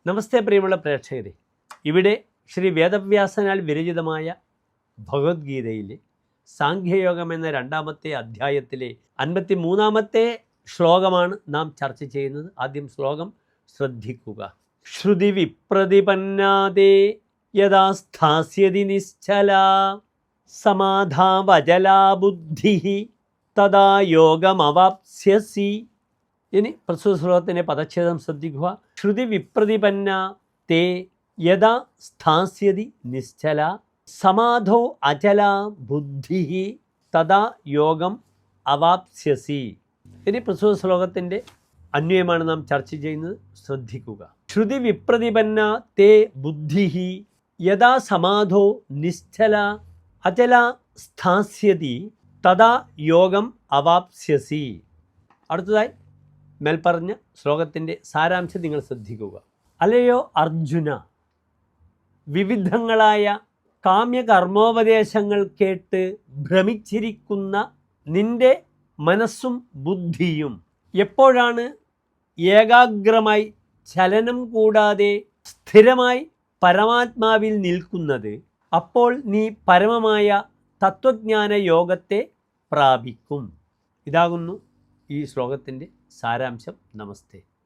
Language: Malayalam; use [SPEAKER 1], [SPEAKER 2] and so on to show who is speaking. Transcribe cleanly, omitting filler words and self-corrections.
[SPEAKER 1] നമസ്തേ പ്രിയമുള്ള പ്രേക്ഷകരെ, ഇവിടെ ശ്രീ വേദവ്യാസനാൽ വിരചിതമായ ഭഗവത്ഗീതയിലെ സാംഖ്യയോഗം എന്ന 2-ാമത്തെ അധ്യായത്തിലെ 53-ാമത്തെ ശ്ലോകമാണ് നാം ചർച്ച ചെയ്യുന്നത്. ആദ്യം ശ്ലോകം ശ്രദ്ധിക്കുക. ശ്രുതി വിപ്രതിപന്നാദേ യഥാ സ്ഥാസ്യതി നിശ്ചല സമാധാവചലാ ബുദ്ധി തദാ യോഗമവാപ്സ്യസി. ഇനി പ്രസ്തുത ശ്ലോകത്തിൻ്റെ പദച്ഛേദം ശ്രദ്ധിക്കുക. ശ്രുതി വിപ്രതിപന്ന തേ യഥാ സ്ഥാസ്യതി നിശ്ചല സമാധോ അചല ബുദ്ധി തഥാ യോഗം അവാപ്സ്യസി. ഇനി പ്രസ്തുത ശ്ലോകത്തിൻ്റെ അന്വയമാണ് നാം ചർച്ച ചെയ്യുന്നത്. ശ്രദ്ധിക്കുക. ശ്രുതി വിപ്രതിപന്ന തേ ബുദ്ധി യഥാ സമാധോ നിശ്ചല അചല സ്ഥാസ്യതി തഥാ യോഗം അവാപ്സ്യസി. അടുത്തതായി മേൽപ്പറഞ്ഞ ശ്ലോകത്തിൻ്റെ സാരാംശം നിങ്ങൾ ശ്രദ്ധിക്കുക. അല്ലയോ അർജുന, വിവിധങ്ങളായ കാമ്യകർമ്മോപദേശങ്ങൾ കേട്ട് ഭ്രമിച്ചിരിക്കുന്ന നിന്റെ മനസ്സും ബുദ്ധിയും എപ്പോഴാണ് ഏകാഗ്രമായി ചലനം കൂടാതെ സ്ഥിരമായി പരമാത്മാവിൽ നിൽക്കുന്നത്, അപ്പോൾ നീ പരമമായ തത്വജ്ഞാന യോഗത്തെ പ്രാപിക്കും. ഇതാകുന്നു ഈ ശ്ലോകത്തിൻ്റെ സാരാംശം. നമസ്തേ.